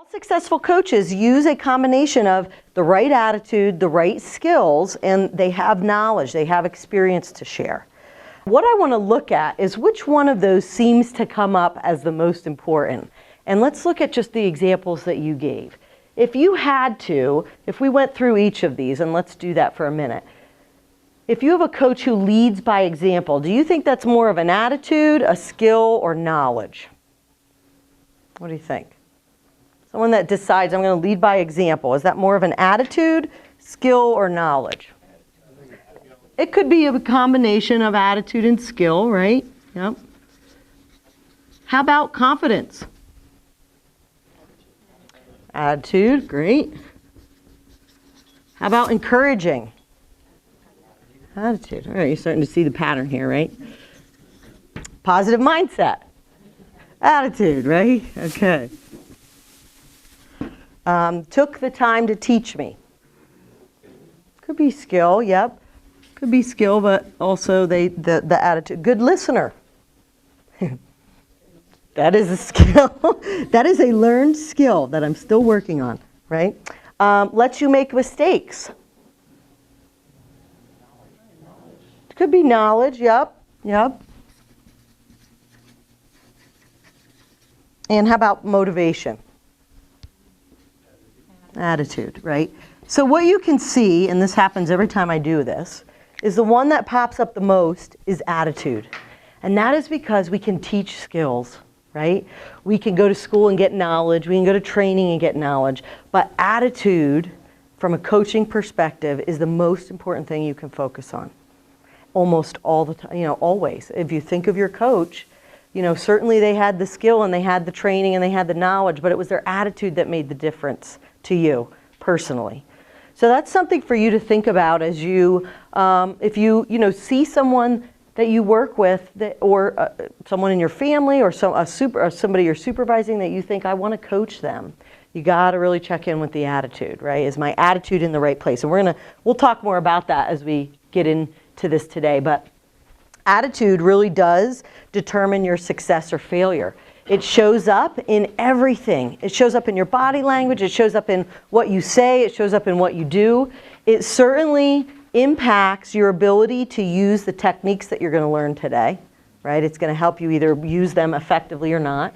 Successful coaches use a combination of the right attitude, the right skills, and they have knowledge, they have experience to share. What I want to look at is which one of those seems to come up as the most important. And let's look at just the examples that you gave. If you had to, if we went through each of these, and let's do that for a minute. If you have a coach who leads by example, do you think that's more of an attitude, a skill, or knowledge? What do you think? Someone that decides, I'm going to lead by example. Is that more of an attitude, skill, or knowledge? It could be a combination of attitude and skill, right? Yep. How about confidence? Attitude, great. How about encouraging? Attitude. All right, you're starting to see the pattern here, right? Positive mindset. Attitude, right? Okay. Took the time to teach me. Could be skill, yep. Could be skill, but also the attitude. Good listener. That is a skill. That is a learned skill that I'm still working on, right? Lets you make mistakes. Could be knowledge, yep. And how about motivation? Attitude, right? So what you can see, and this happens every time I do this, is the one that pops up the most is attitude. And that is because we can teach skills, right? We can go to school and get knowledge, we can go to training and get knowledge, but attitude, from a coaching perspective, is the most important thing you can focus on. Almost all the time, always. If you think of your coach, certainly they had the skill and they had the training and they had the knowledge, but it was their attitude that made the difference to you personally. So that's something for you to think about as you, if you see someone that you work with, or someone in your family, or somebody you're supervising that you think, I want to coach them. You got to really check in with the attitude, right? Is my attitude in the right place? And we'll talk more about that as we get into this today. But attitude really does determine your success or failure. It shows up in everything. It shows up in your body language. It shows up in what you say. It shows up in what you do. It certainly impacts your ability to use the techniques that you're going to learn today, right? It's going to help you either use them effectively or not.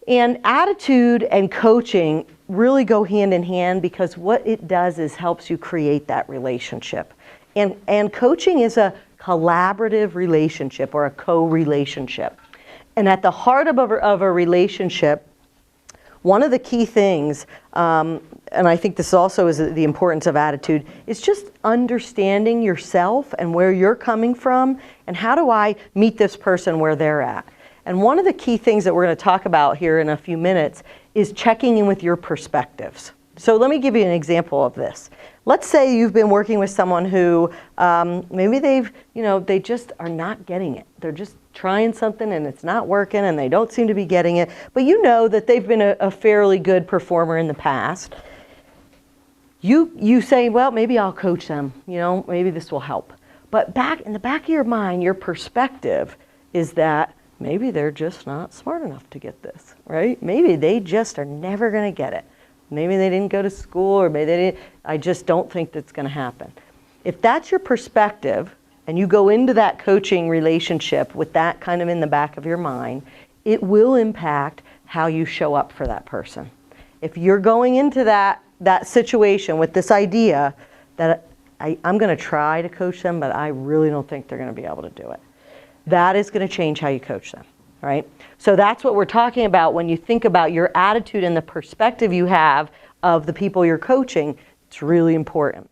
And attitude and coaching really go hand in hand, because what it does is helps you create that relationship. And coaching is a collaborative relationship, or a co-relationship. And at the heart of a relationship, one of the key things, and I think this also is the importance of attitude, is just understanding yourself and where you're coming from, and how do I meet this person where they're at. And one of the key things that we're going to talk about here in a few minutes is checking in with your perspectives. So let me give you an example of this. Let's say you've been working with someone who maybe they just are not getting it. They're just trying something and it's not working and they don't seem to be getting it. But you know that they've been a fairly good performer in the past. You say, well, maybe I'll coach them. Maybe this will help. But in the back of your mind, your perspective is that maybe they're just not smart enough to get this, right? Maybe they just are never going to get it. Maybe they didn't go to school, or maybe they didn't. I just don't think that's going to happen. If that's your perspective, and you go into that coaching relationship with that kind of in the back of your mind, it will impact how you show up for that person. If you're going into that situation with this idea that I'm going to try to coach them, but I really don't think they're going to be able to do it, that is going to change how you coach them. Right? So that's what we're talking about when you think about your attitude and the perspective you have of the people you're coaching. It's really important.